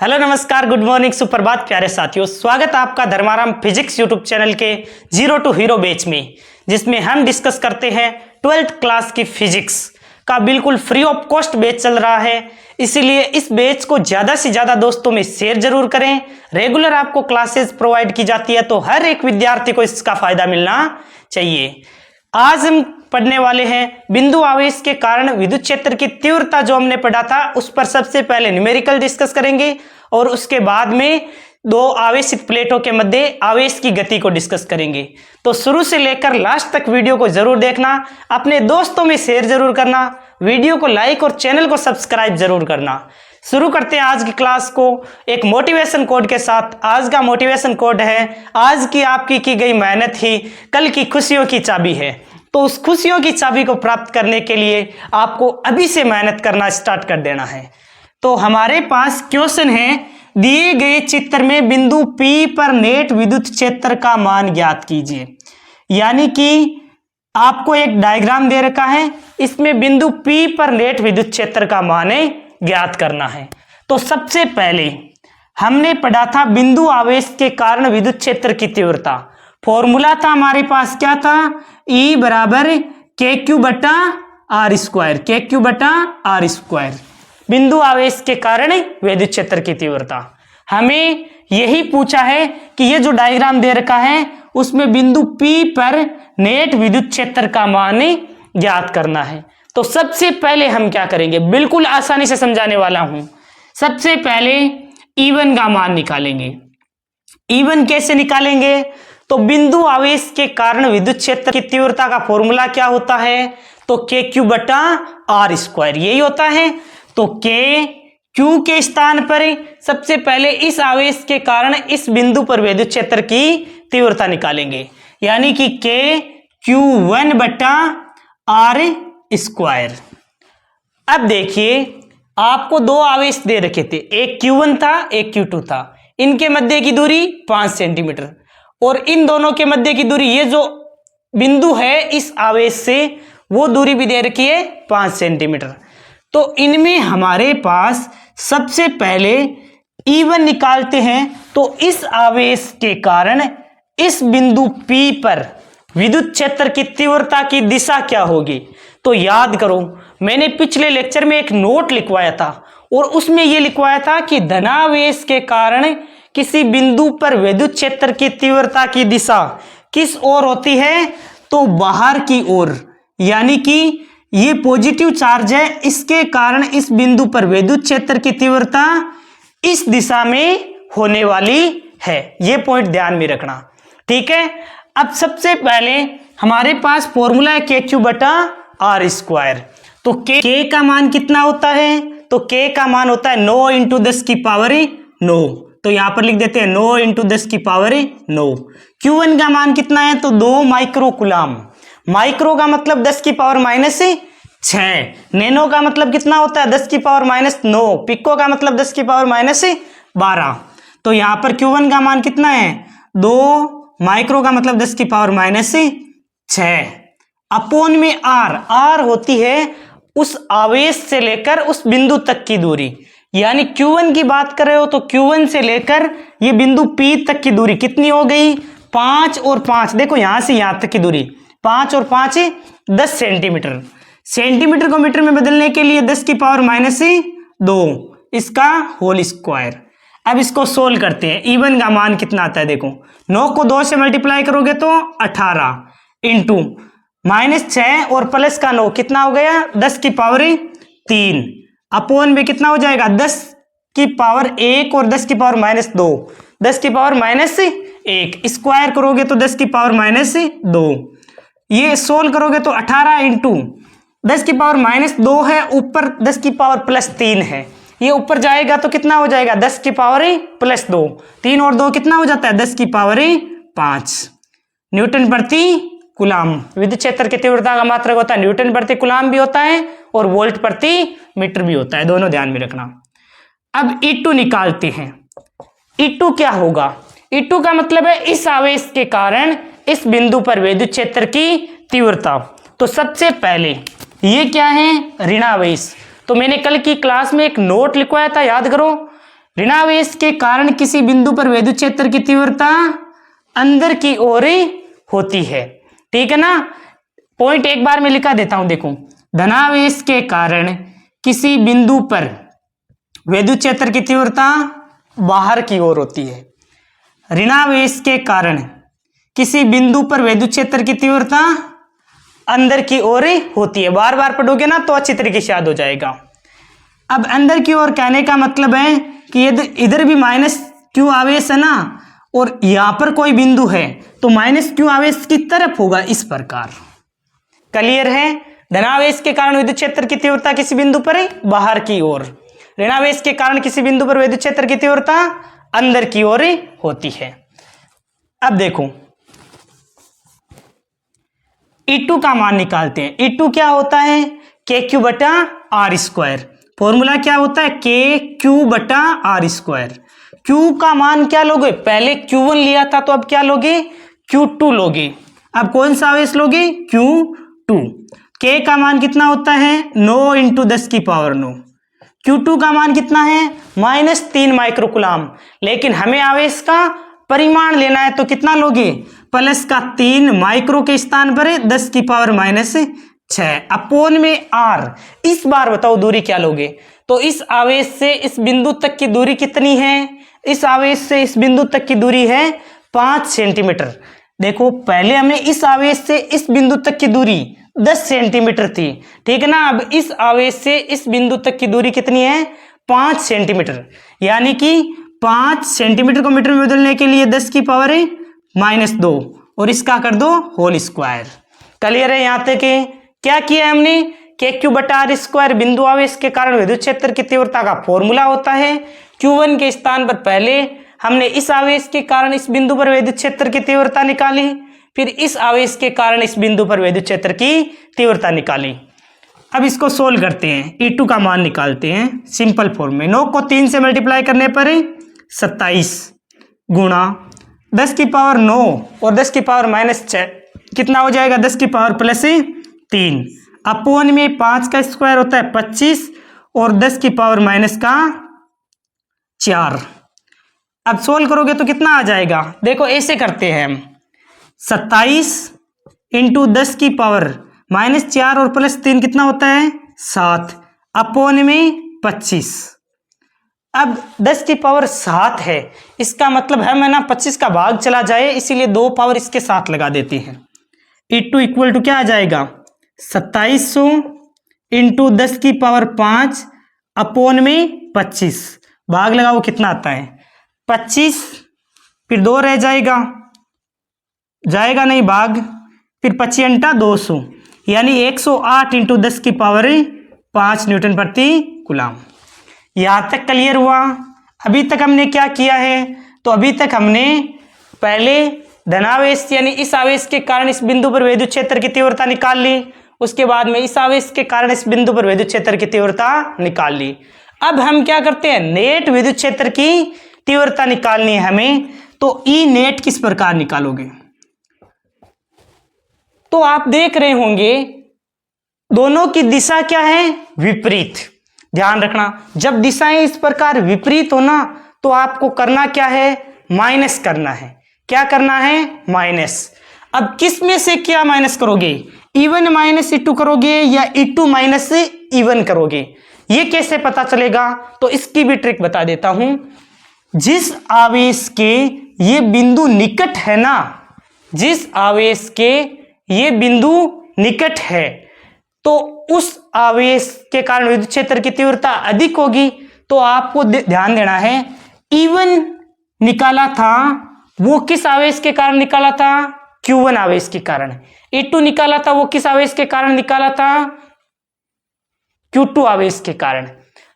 Hello नमस्कार good morning सुप्रभात प्यारे साथियों, स्वागत है आपका धर्माराम फिजिक्स यूट्यूब चैनल के जीरो टू हीरो बैच में, जिसमें हम डिस्कस करते हैं 12th क्लास की फिजिक्स का बिल्कुल फ्री ऑफ कॉस्ट बैच चल रहा है। इसीलिए इस बैच को ज़्यादा से ज़्यादा दोस्तों में शेयर जरूर करें। रेगुलर आपको क्लासेस प्रोवाइड की जाती है, तो हर एक विद्यार्थी को इसका फायदा मिलना चाहिए। आज हम पढ़ने वाले हैं बिंदु आवेश के कारण विद्युत क्षेत्र की तीव्रता, जो हमने पढ़ा था उस पर सबसे पहले न्यूमेरिकल डिस्कस करेंगे और उसके बाद में दो आवेशित प्लेटों के मध्य आवेश की गति को डिस्कस करेंगे। तो शुरू से लेकर लास्ट तक वीडियो को जरूर देखना, अपने दोस्तों में शेयर जरूर करना, वीडियो को लाइक और चैनल को सब्सक्राइब जरूर करना। शुरू करते हैं आज की क्लास को एक मोटिवेशन कोड के साथ। आज का मोटिवेशन कोड है, आज की आपकी की गई मेहनत ही कल की खुशियों की चाबी है। तो उस खुशियों की चाबी को प्राप्त करने के लिए आपको अभी से मेहनत करना स्टार्ट कर देना है। तो हमारे पास क्वेश्चन है, दिए गए चित्र में बिंदु P पर नेट विद्युत क्षेत्र का मान ज्ञात कीजिए। यानी कि आपको एक डायग्राम दे रखा है, इसमें बिंदु P पर नेट विद्युत क्षेत्र का मान ज्ञात करना है। तो सबसे पहले हमने पढ़ा था बिंदु आवेश के कारण विद्युत क्षेत्र की तीव्रता। फॉर्मूला था हमारे पास, क्या था? E बराबर KQ बटा R स्क्वायर, KQ बटा R स्क्वायर, बिंदु आवेश के कारण विद्युत क्षेत्र की तीव्रता। हमें यही पूछा है कि ये जो डायग्राम दे रखा है उसमें बिंदु P पर नेट विद्युत क्षेत्र का मान ज्ञात करना है। तो सबसे पहले हम क्या करेंगे, बिल्कुल आसानी से समझाने वाला हूं। सबसे पहले E1 का मान निकालेंगे। E1 कैसे निकालेंगे? तो बिंदु आवेश के कारण विद्युत क्षेत्र की तीव्रता का फॉर्मूला क्या होता है? तो KQ बटा R स्क्वायर, यही होता है। तो Q के स्थान पर सबसे पहले इस आवेश के कारण इस बिंदु पर विद्युत क्षेत्र की तीव्रता निकालेंगे, यानी कि KQ1 बटा R स्क्वायर। अब देखिए, आपको दो आवेश दे रखे थे, एक Q1 था एक Q2 था। इनके मध्य की दूरी 5 सेंटीमीटर और इन दोनों के मध्य की दूरी, ये जो बिंदु है इस आवेश से, वो दूरी भी दे रखी है 5 सेंटीमीटर। तो इनमें हमारे पास सबसे पहले E1 निकालते हैं। तो इस आवेश के कारण इस बिंदु P पर विद्युत क्षेत्र की तीव्रता की दिशा क्या होगी? तो याद करो, मैंने पिछले लेक्चर में एक नोट लिखवाया था और उसमें यह लिखवाया था कि धनावेश के कारण किसी बिंदु पर विद्युत क्षेत्र की तीव्रता की दिशा किस ओर होती है? तो बाहर की ओर। यानी कि ये पॉजिटिव चार्ज है, इसके कारण इस बिंदु पर विद्युत क्षेत्र की तीव्रता इस दिशा में होने वाली है। ये पॉइंट ध्यान में रखना, ठीक है। अब सबसे पहले हमारे पास फॉर्मूला है KQ बटा R स्क्वायर। तो K का मान कितना होता है? तो K का मान होता है 9 इंटू 10 की पावर 9। तो यहां पर लिख देते हैं 9 इंटू 10 की पावर 9। Q1 का मान कितना है? तो 2 माइक्रो कुलाम। माइक्रो का मतलब 10 की पावर -6। नैनो का मतलब कितना होता है? 10 की पावर -9। पिको का मतलब 10 की पावर -12। तो यहां पर Q1 का मान कितना है? 2 माइक्रो का मतलब 10 की पावर -6 अपोन में R होती है उस आवेश से लेकर उस बिंदु तक की दूरी। यानी Q1 की बात कर रहे हो तो Q1 से लेकर ये बिंदु P तक की दूरी कितनी हो गई? 5 और 5, देखो यहां से यहां तक की दूरी 5 और 5 10 सेंटीमीटर। सेंटीमीटर को मीटर में बदलने के लिए 10 की पावर -2 इसका होल स्क्वायर। अब इसको सोल्व करते हैं। E1 का मान कितना आता है? देखो 9 को 2 से मल्टीप्लाई करोगे तो 18 इंटू -6 और प्लस का 9 कितना हो गया? 10 की पावर 3 अपोन में कितना हो जाएगा? 10 की पावर 1 और 10 की पावर -2, 10 की पावर -1 स्क्वायर करोगे तो 10 की पावर -2। ये सोल्व करोगे तो 18 इंटू 10 की पावर -2 है, ऊपर 10 की पावर +3 है। ये ऊपर जाएगा तो कितना हो जाएगा? 10 की पावर +2, 3 और 2 कितना हो जाता है? 10 की पावर 5 न्यूटन प्रति कुलाम। विद्युत क्षेत्र की तीव्रता का मात्रक होता है न्यूटन प्रति कुलाम भी होता है और वोल्ट प्रति मीटर भी होता है, दोनों ध्यान में रखना। अब E2 निकालते हैं। E2 क्या होगा? E2 का मतलब है इस आवेश के कारण इस बिंदु पर विद्युत क्षेत्र की तीव्रता। तो सबसे पहले ये क्या है? ऋणावेश। तो मैंने कल की क्लास में एक नोट लिखवाया था, याद करो। ऋणावेश के कारण किसी बिंदु पर विद्युत क्षेत्र की तीव्रता अंदर की ओर होती है। ठीक है ना, पॉइंट एक बार में लिखा देता हूं, देखो, धनावेश के कारण किसी बिंदु पर विद्युत क्षेत्र की तीव्रता बाहर की ओर होती है। ऋणावेश के कारण किसी बिंदु पर विद्युत क्षेत्र की तीव्रता अंदर की ओर होती है। बार बार पढ़ोगे ना तो अच्छी तरीके से याद हो जाएगा। अब अंदर की ओर कहने का मतलब है कि इधर भी माइनस क्यू आवेश है ना, और यहां पर कोई बिंदु है तो माइनस क्यू आवेश की तरफ होगा, इस प्रकार। क्लियर है? धनावेश के कारण विद्युत क्षेत्र की तीव्रता किसी बिंदु पर बाहर की ओर, ऋणावेश के कारण किसी बिंदु पर विद्युत क्षेत्र की तीव्रता अंदर की ओर होती है। अब देखो E2 का मान निकालते हैं। E2 क्या होता है? KQ बटा आर स्क्वायर। फॉर्मूला क्या होता है? KQ बटा आर स्क्वायर। Q का मान क्या लोगे? पहले Q1 लिया था तो अब क्या लोगे? Q2 लोगे। अब कौन सा आवेश लोगे? Q2। K का मान कितना होता है? 9 इंटू 10 की पावर 9। Q2 का मान कितना है? -3 माइक्रोकुलाम। लेकिन हमें आवेश का परिमाण लेना है तो कितना लोगे? प्लस का 3 माइक्रो के स्थान पर 10 की पावर -6 अपोन में R। इस बार बताओ दूरी क्या लोगे? तो इस आवेश से इस बिंदु तक की दूरी कितनी है? इस आवेश से इस बिंदु तक की दूरी है 5 सेंटीमीटर। देखो पहले हमने इस आवेश से इस बिंदु तक की दूरी 10 सेंटीमीटर थी, ठीक है ना। अब इस आवेश से इस बिंदु तक की दूरी कितनी है? 5 सेंटीमीटर। यानी कि 5 सेंटीमीटर को मीटर में बदलने के लिए 10 की पावर -2 और इसका कर दो होल स्क्वायर। क्लियर है? यहां तक क्या किया हमने? KQ बटा आर स्क्वायर बिंदु आवेश के कारण विद्युत क्षेत्र की तीव्रता का फॉर्मूला होता है। Q1 के स्थान पर पहले हमने इस आवेश के कारण इस बिंदु पर विद्युत क्षेत्र की तीव्रता निकाली, फिर इस आवेश के कारण इस बिंदु पर विद्युत क्षेत्र की तीव्रता निकाली। अब इसको सोल्व करते हैं, E2 का मान निकालते हैं सिंपल फॉर्म में। 9 को 3 से मल्टीप्लाई करने पर 27 गुणा 10 की पावर 9 और 10 की पावर -6 कितना हो जाएगा? 10 की पावर +3 अपोन में 5 का स्क्वायर होता है 25 और 10 की पावर -4। अब सोल्व करोगे तो कितना आ जाएगा? देखो ऐसे करते हैं हम, 27 इंटू 10 की पावर -4 और +3 कितना होता है? 7 अपोन में 25। अब 10 की पावर 7 है, इसका मतलब है ना 25 का भाग चला जाए, इसीलिए 2 पावर इसके साथ लगा देते हैं। E2 इक्वल टू क्या आ जाएगा? 2700 इंटू 10 की पावर 5 अपोन में 25। भाग लगाओ कितना आता है? 25, फिर 2 रह जाएगा, जाएगा नहीं भाग, फिर 25 × 200 यानी 108 इंटू 10 की पावर 5 न्यूटन प्रति कूलम। यहां तक क्लियर हुआ? अभी तक हमने क्या किया है? तो अभी तक हमने पहले धनावेश यानी इस आवेश के कारण इस बिंदु पर विद्युत क्षेत्र की तीव्रता निकाल ली, उसके बाद में इस आवेश के कारण इस बिंदु पर विद्युत क्षेत्र की तीव्रता निकाल ली। अब हम क्या करते हैं? नेट विद्युत क्षेत्र की तीव्रता निकालनी है हमें, तो ई नेट किस प्रकार निकालोगे? तो आप देख रहे होंगे दोनों की दिशा क्या है? विपरीत। ध्यान रखना, जब दिशाएं इस प्रकार विपरीत हो ना तो आपको करना क्या है? माइनस करना है। क्या करना है? माइनस। अब किस में से क्या माइनस करोगे? E1 माइनस E2 करोगे या E2 माइनस E1 करोगे? ये कैसे पता चलेगा? तो इसकी भी ट्रिक बता देता हूं। जिस आवेश के ये बिंदु निकट है ना, जिस आवेश के ये बिंदु निकट है तो उस आवेश के कारण विद्युत क्षेत्र की तीव्रता अधिक होगी। तो आपको ध्यान देना है, E1 निकाला था वो किस आवेश के कारण निकाला था? Q1 आवेश के कारण। E2 निकाला था वो किस आवेश के कारण निकाला था? Q2 आवेश के कारण।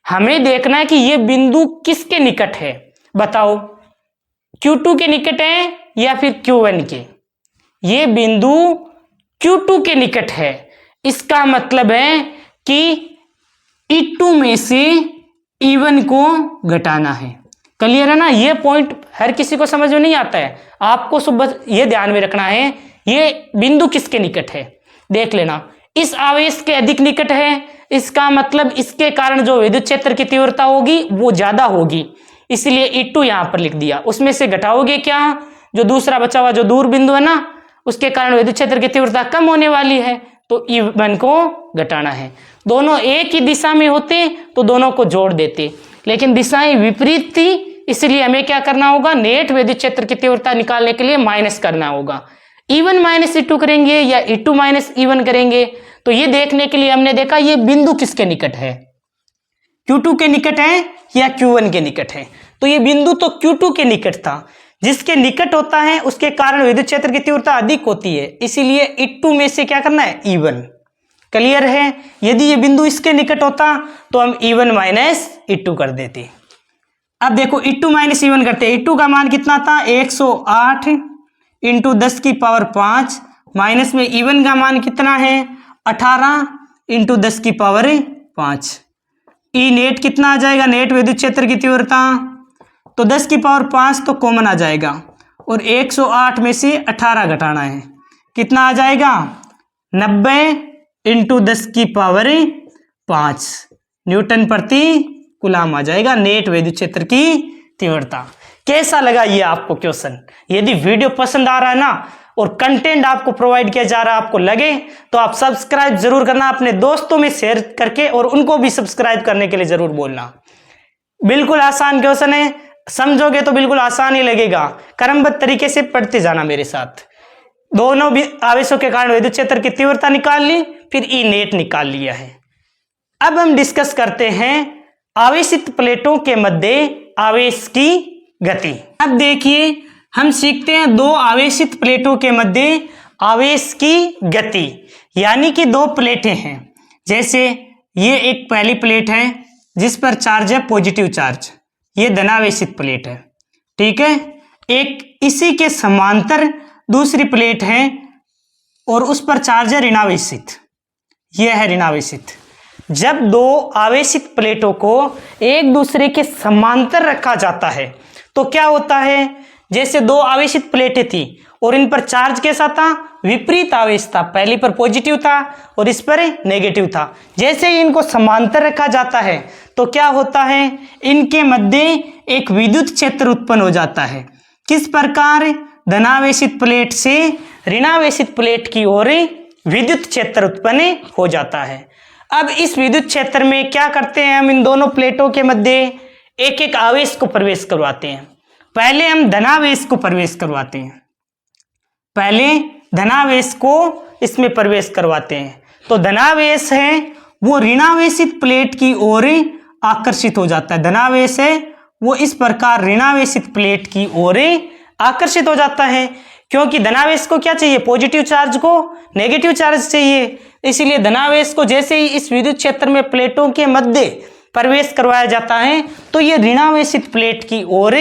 हमें देखना है कि ये बिंदु किसके निकट है, बताओ, Q2 के निकट है या फिर Q1 के? ये बिंदु Q2 के निकट है, इसका मतलब है कि E2 में से E1 को घटाना है। क्लियर है ना? ये पॉइंट हर किसी को समझ में नहीं आता है, आपको सुबह ये ध्यान में रखना है ये बिंदु किसके निकट है। देख लेना, इस आवेश के अधिक निकट है, इसका मतलब इसके कारण जो विद्युत क्षेत्र की तीव्रता होगी वो ज्यादा होगी। इसलिए E2 यहां पर लिख दिया। उसमें से घटाओगे क्या, जो दूसरा बचा हुआ जो दूर बिंदु है ना, उसके कारण विद्युत क्षेत्र की तीव्रता कम होने वाली है, तो E1 को घटाना है। दोनों एक ही दिशा में होते तो दोनों को जोड़ देते, लेकिन दिशाएं विपरीत थी, इसलिए हमें क्या करना होगा, नेट विद्युत क्षेत्र की तीव्रता निकालने के लिए माइनस करना होगा। E1 माइनस E2 करेंगे या E2 माइनस E1 करेंगे, तो ये देखने के लिए हमने देखा ये बिंदु किसके निकट है, Q2 के निकट है या Q1 के निकट है। तो ये बिंदु तो Q2 के निकट था, जिसके निकट होता है उसके कारण विद्युत क्षेत्र की तीव्रता अधिक होती है, इसीलिए E2 में से क्या करना है, E1। क्लियर है। यदि ये बिंदु इसके निकट होता तो हम E1 माइनस E2 कर देते। अब देखो E2 माइनस E1 करते, E2 का मान कितना था, 108 इंटू 10 की पावर 5, माइनस में E1 का मान कितना है, 18 इंटू 10 की पावर 5। ई नेट कितना आ जाएगा, नेट विद्युत क्षेत्र की तीव्रता, तो 10 की पावर 5 तो कॉमन आ जाएगा, और 108 में से 18 घटाना है, कितना आ जाएगा, 90 इंटू 10 की पावर 5 न्यूटन प्रति कूलम आ जाएगा नेट विद्युत क्षेत्र की तीव्रता। कैसा लगा ये आपको क्वेश्चन? यदि वीडियो पसंद आ रहा है ना और कंटेंट आपको प्रोवाइड किया जा रहा है आपको लगे, तो आप सब्सक्राइब जरूर करना, अपने दोस्तों में शेयर करके, और उनको भी सब्सक्राइब करने के लिए जरूर बोलना। बिल्कुल आसान क्वेश्चन है, समझोगे तो बिल्कुल आसान ही लगेगा। क्रमबद्ध तरीके से पढ़ते जाना मेरे साथ। दोनों भी आवेशों के कारण विद्युत क्षेत्र की तीव्रता निकाल ली, फिर ई नेट निकाल लिया है। अब हम डिस्कस करते हैं आवेशित प्लेटों के मध्य आवेश की गति। अब देखिए हम सीखते हैं दो आवेशित प्लेटों के मध्य आवेश की गति, यानी कि दो प्लेटें हैं। जैसे ये एक पहली प्लेट है जिस पर चार्ज है पॉजिटिव चार्ज, ये धनावेशित प्लेट है, ठीक है। एक इसी के समांतर दूसरी प्लेट है और उस पर चार्ज है ऋणावेशित, यह है ऋणावेशित। जब दो आवेशित प्लेटों को एक दूसरे के समांतर रखा जाता है तो क्या होता है, जैसे दो आवेशित प्लेटें थी और इन पर चार्ज कैसा था, विपरीत आवेश था, पहली पर पॉजिटिव था और इस पर नेगेटिव था। जैसे ही इनको समांतर रखा जाता है तो क्या होता है, इनके मध्य एक विद्युत क्षेत्र उत्पन्न हो जाता है। किस प्रकार, धनावेशित प्लेट से ऋणावेशित प्लेट की ओर विद्युत क्षेत्र उत्पन्न हो जाता है। अब इस विद्युत क्षेत्र में क्या करते हैं, हम इन दोनों प्लेटों के मध्य एक एक आवेश को प्रवेश करवाते हैं। पहले हम धनावेश को प्रवेश करवाते हैं, पहले धनावेश को इसमें प्रवेश करवाते हैं। तो धनावेश है वो ऋणावेशित प्लेट की ओर आकर्षित हो जाता है, धनावेश है वो इस प्रकार ऋणावेशित प्लेट की ओर आकर्षित हो जाता है, क्योंकि धनावेश को क्या चाहिए, पॉजिटिव चार्ज को नेगेटिव चार्ज चाहिए। इसलिए धनावेश को जैसे ही इस विद्युत क्षेत्र में प्लेटों के मध्य प्रवेश करवाया जाता है तो ये ऋणावेशित प्लेट की ओर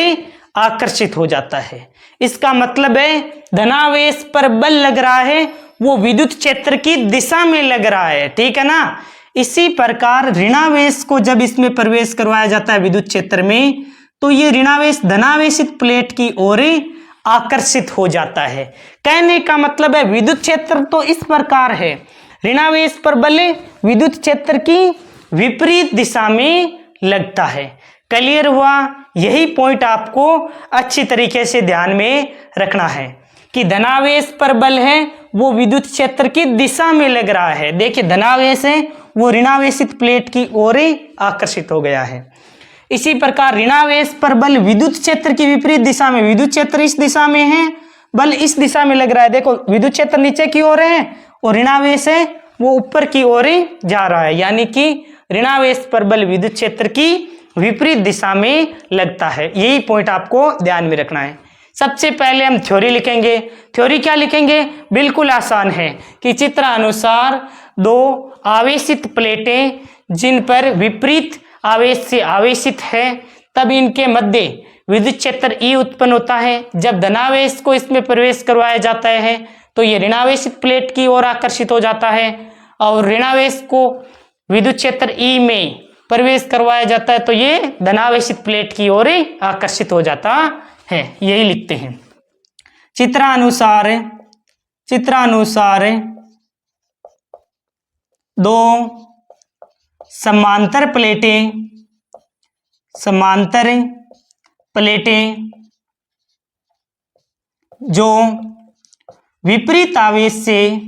आकर्षित हो जाता है। इसका मतलब है धनावेश पर बल लग रहा है वो विद्युत क्षेत्र की दिशा में लग रहा है, ठीक है ना। इसी प्रकार ऋणावेश को जब इसमें प्रवेश करवाया जाता है विद्युत क्षेत्र में, तो ये ऋणावेश धनावेशित प्लेट की ओर आकर्षित हो जाता है। कहने का मतलब है विद्युत क्षेत्र तो इस प्रकार है, ऋणावेश पर बल विद्युत क्षेत्र की विपरीत दिशा में लगता है। क्लियर हुआ? यही पॉइंट आपको अच्छी तरीके से ध्यान में रखना है कि धनावेश पर बल है वो विद्युत क्षेत्र की दिशा में लग रहा है। देखिए धनावेश है वो ऋणावेशित प्लेट की ओर आकर्षित हो गया है। इसी प्रकार ऋणावेश पर बल विद्युत क्षेत्र की विपरीत दिशा में, विद्युत क्षेत्र इस दिशा में है, बल इस दिशा में लग रहा है। देखो विद्युत क्षेत्र नीचे की ओर है और ऋणावेश है वो ऊपर की ओर जा रहा है, यानी कि ऋणावेश पर बल विद्युत क्षेत्र की विपरीत दिशा में लगता है। यही पॉइंट आपको ध्यान में रखना है। सबसे पहले हम थ्योरी लिखेंगे। थ्योरी क्या लिखेंगे, बिल्कुल आसान है कि चित्रानुसार दो आवेशित प्लेटें जिन पर विपरीत आवेश से आवेशित है, तब इनके मध्य विद्युत क्षेत्र E उत्पन्न होता है। जब धनावेश को इसमें प्रवेश करवाया जाता है तो ये ऋणावेशित प्लेट की ओर आकर्षित हो जाता है, और ऋणावेश को विद्युत क्षेत्र E में प्रवेश करवाया जाता है तो ये धनावेशित प्लेट की ओर आकर्षित हो जाता है। यही लिखते हैं। चित्रानुसार दो समांतर प्लेटें जो विपरीत आवेश से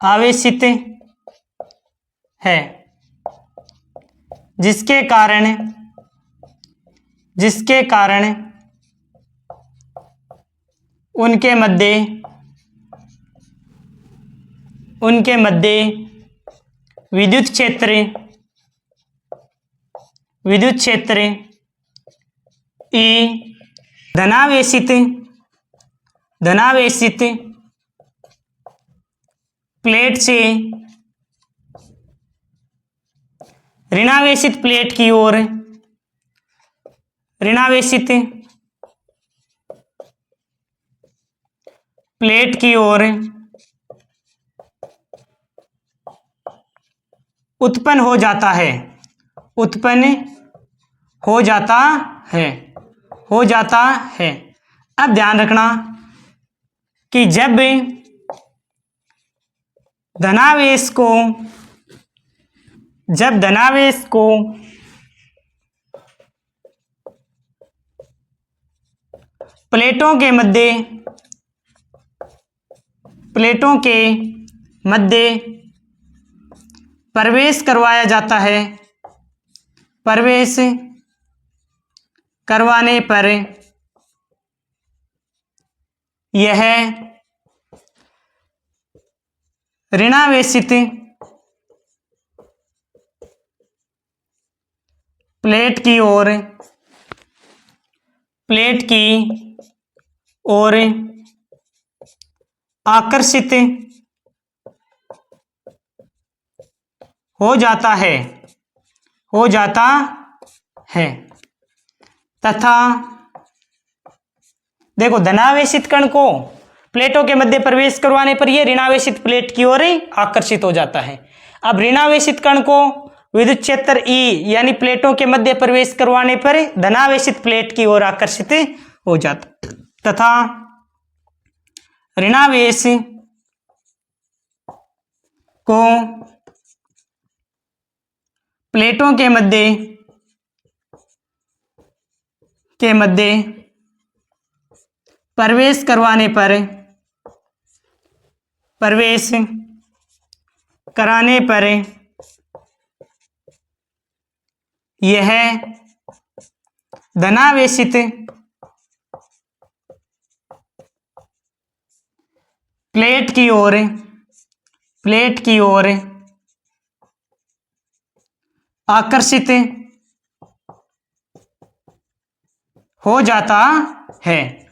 आवेशित है, जिसके कारण उनके मध्य विद्युत क्षेत्र E धनावेशित प्लेट से ऋणावेशित प्लेट की ओर उत्पन्न हो जाता है। अब ध्यान रखना कि जब धनावेश को प्लेटों के मध्य प्रवेश करवाया जाता है, प्रवेश करवाने पर यह ऋणावेशित प्लेट की ओर आकर्षित हो जाता है तथा देखो धनावेशित कण को प्लेटों के मध्य प्रवेश करवाने पर यह ऋणावेशित प्लेट की ओर आकर्षित हो जाता है। अब ऋणावेशित कण को विद्युत क्षेत्र E यानी प्लेटों के मध्य प्रवेश करवाने पर धनावेशित प्लेट की ओर आकर्षित हो जाता तथा ऋणावेश को प्लेटों के मध्य प्रवेश कराने पर यह धनावेशित प्लेट की ओर आकर्षित हो जाता है।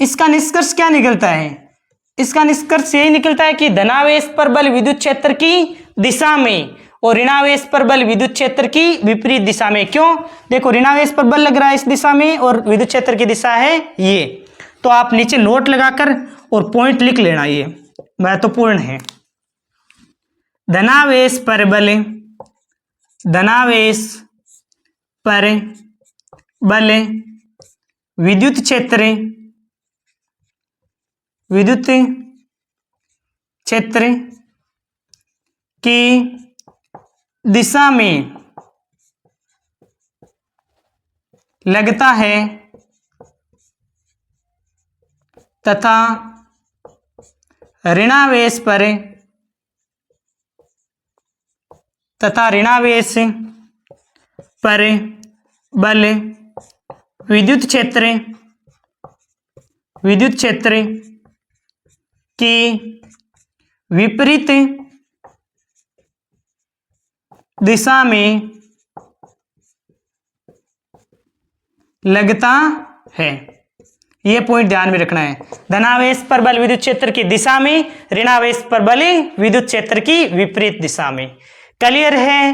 इसका निष्कर्ष क्या निकलता है? इसका निष्कर्ष यही निकलता है कि धनावेश पर बल विद्युत क्षेत्र की दिशा में और ऋणावेश पर बल विद्युत क्षेत्र की विपरीत दिशा में। क्यों? देखो ऋणावेश पर बल लग रहा है इस दिशा में और विद्युत क्षेत्र की दिशा है ये। तो आप नीचे नोट लगाकर और पॉइंट लिख लेना, ये महत्वपूर्ण है। धनावेश पर बल विद्युत क्षेत्र की दिशा में लगता है तथा ऋणावेश पर बल विद्युत क्षेत्र की विपरीत दिशा में लगता है। यह पॉइंट ध्यान में रखना है। धनावेश पर बल विद्युत क्षेत्र की दिशा में, ऋणावेश पर बल विद्युत क्षेत्र की विपरीत दिशा में। क्लियर है?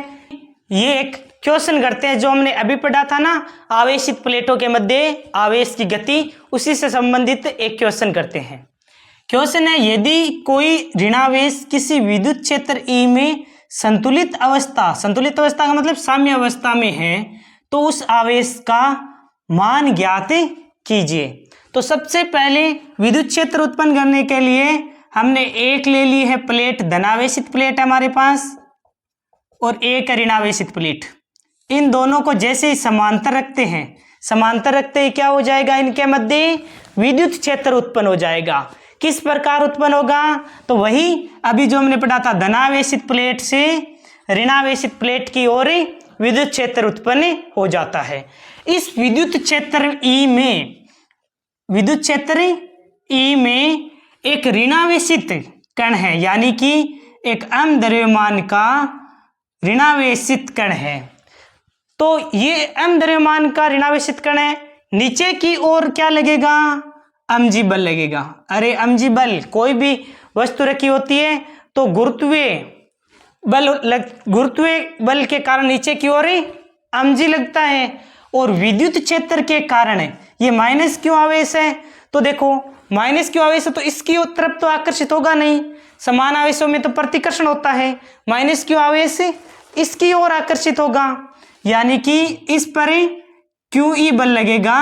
ये एक क्वेश्चन करते हैं जो हमने अभी पढ़ा था ना, आवेशित प्लेटों के मध्य आवेश की गति, उसी से संबंधित एक क्वेश्चन करते हैं। क्वेश्चन है, यदि कोई ऋणावेश किसी विद्युत क्षेत्र E में संतुलित अवस्था का मतलब साम्य अवस्था में है, तो उस आवेश का मान ज्ञात कीजिए। तो सबसे पहले विद्युत क्षेत्र उत्पन्न करने के लिए हमने एक ले ली है प्लेट, धनावेशित प्लेट हमारे पास, और एक ऋणावेशित प्लेट। इन दोनों को जैसे ही समांतर रखते हैं, समांतर रखते ही क्या हो जाएगा, इनके मध्य विद्युत क्षेत्र उत्पन्न हो जाएगा। किस प्रकार उत्पन्न होगा, तो वही अभी जो हमने पढ़ा था, धनावेशित प्लेट से ऋणावेशित प्लेट की ओर विद्युत क्षेत्र उत्पन्न हो जाता है। इस विद्युत क्षेत्र ई में, विद्युत क्षेत्र ई में एक ऋणावेशित कण है, यानी कि एक अम द्रव्यमान का ऋणावेशित कण है। तो ये अम द्रव्यमान का ऋणावेशित कण है, नीचे की ओर क्या लगेगा, अमजी बल लगेगा। अरे अमजी बल, कोई भी वस्तु रखी होती है तो गुरुत्वीय बल के कारण नीचे की ओर अमजी लगता है, और विद्युत क्षेत्र के कारण ये माइनस क्यू आवेश है। तो देखो माइनस क्यू आवेश है तो इसकी तरफ तो आकर्षित होगा नहीं, समान आवेशों में तो प्रतिकर्षण होता है, माइनस क्यू आवेश इसकी ओर आकर्षित होगा, यानी कि इस पर क्यू ई बल लगेगा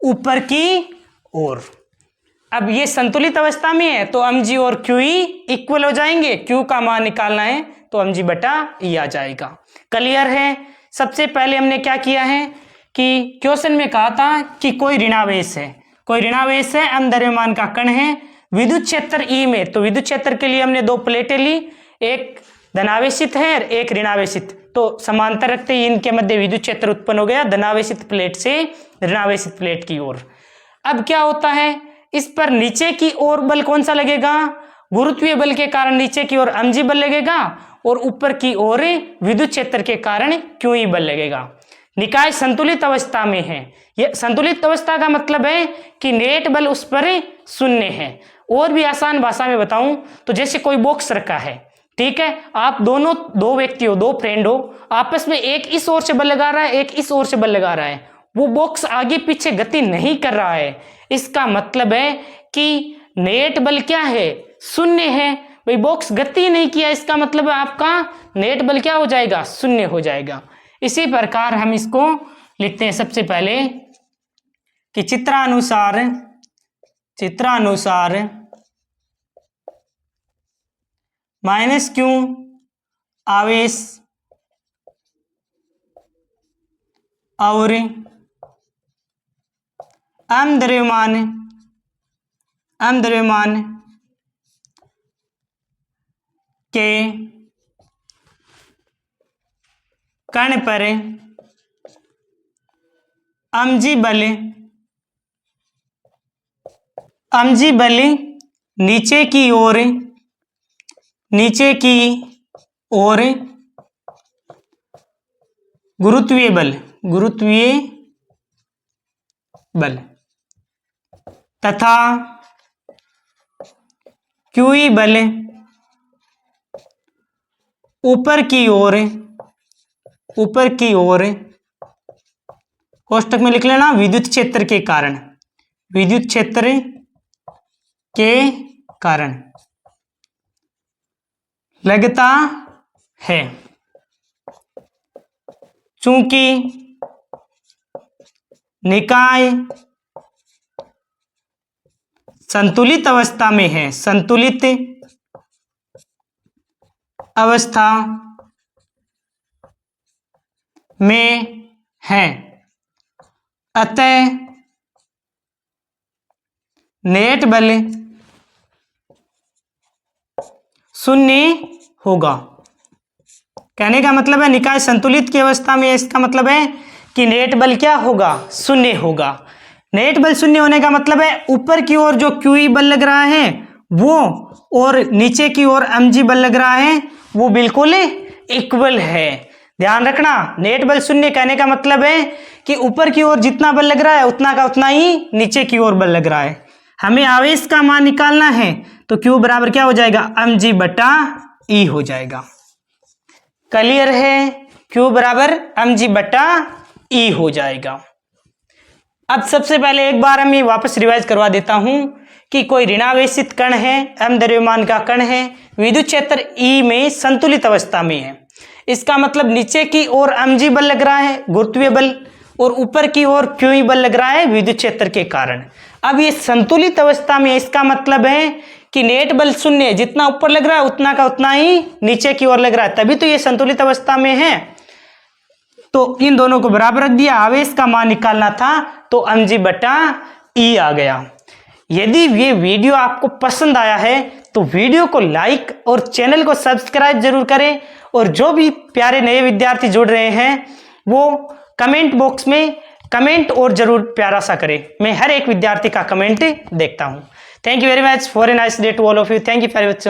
ऊपर की ओर। अब ये संतुलित अवस्था में है तो mg और qe इक्वल हो जाएंगे, q का मान निकालना है तो mg बटा e आ जाएगा। क्लियर है। सबसे पहले हमने क्या किया है कि क्वेश्चन में कहा था कि कोई ऋणावेश है, कोई ऋणावेश है, अम द्रव्यमान का कण है विद्युत क्षेत्र E में। तो विद्युत क्षेत्र के लिए हमने दो प्लेटें ली, एक धनावेशित है और एक ऋणावेशित, तो समांतर रखते ही इनके मध्य विद्युत क्षेत्र उत्पन्न हो गया धनावेशित प्लेट से ऋणावेशित प्लेट की ओर। अब क्या होता है, इस पर नीचे की ओर बल कौन सा लगेगा, गुरुत्वीय बल के कारण नीचे की ओर mg बल लगेगा, और ऊपर की ओर विद्युत क्षेत्र के कारण qe बल लगेगा। निकाय संतुलित अवस्था में है। यह संतुलित अवस्था का मतलब है कि नेट बल उस पर शून्य है। और भी आसान भाषा में बताऊं तो जैसे कोई बॉक्स रखा है, ठीक है, आप दोनों दो व्यक्ति हो, दो फ्रेंड हो, आपस में एक इस ओर से बल लगा रहा है, एक इस ओर से बल लगा रहा है, वो बॉक्स आगे पीछे गति नहीं कर रहा है, इसका मतलब है कि नेट बल क्या है, शून्य है। भाई बॉक्स गति नहीं किया, इसका मतलब है आपका नेट बल क्या हो जाएगा, शून्य हो जाएगा। इसी प्रकार हम इसको लिखते हैं सबसे पहले कि चित्रानुसार माइनस क्यू आवेश और अम द्रव्यमान के कण पर mg बल नीचे की ओर गुरुत्वीय बल तथा qe बल ऊपर की ओर कोष्टक में लिख लेना विद्युत क्षेत्र के कारण लगता है। चूंकि निकाय संतुलित अवस्था में है, संतुलित अवस्था में है, अतः नेट बल शून्य होगा। कहने का मतलब है निकाय संतुलित की अवस्था में, इसका मतलब है कि नेट बल क्या होगा, शून्य होगा। नेट बल शून्य होने का मतलब है ऊपर की ओर जो QE बल लग रहा है वो, और नीचे की ओर mg बल लग रहा है वो बिल्कुल इक्वल है। ध्यान रखना, नेट बल शून्य कहने का मतलब है कि ऊपर की ओर जितना बल लग रहा है उतना का उतना ही नीचे की ओर बल लग रहा है। हमें आवेश का मान निकालना है तो Q बराबर क्या हो जाएगा, mg बटा E हो जाएगा। क्लियर है, Q बराबर mg बटा E हो जाएगा। अब सबसे पहले एक बार हम ये वापस रिवाइज करवा देता हूं कि कोई ऋणावेशित कण है, अम द्रव्यमान का कण है, विद्युत क्षेत्र E में संतुलित अवस्था में है। इसका मतलब नीचे की ओर mg बल लग रहा है गुरुत्वीय बल, और ऊपर की ओर QE बल लग रहा है विद्युत क्षेत्र के कारण। अब ये संतुलित अवस्था में, इसका मतलब है कि नेट बल शून्य है, जितना ऊपर लग रहा है उतना का उतना ही नीचे की ओर लग रहा है, तभी तो ये संतुलित अवस्था में है। तो इन दोनों को बराबर रख दिया, आवेश का मान निकालना था तो mg बटा ई आ गया। यदि ये वीडियो आपको पसंद आया है तो वीडियो को लाइक और चैनल को सब्सक्राइब जरूर करें, और जो भी प्यारे नए विद्यार्थी जुड़ रहे हैं वो कमेंट बॉक्स में कमेंट और जरूर प्यारा सा करें। मैं हर एक विद्यार्थी का कमेंट देखता हूं। Thank you very much, for a nice day to all of you. Thank you for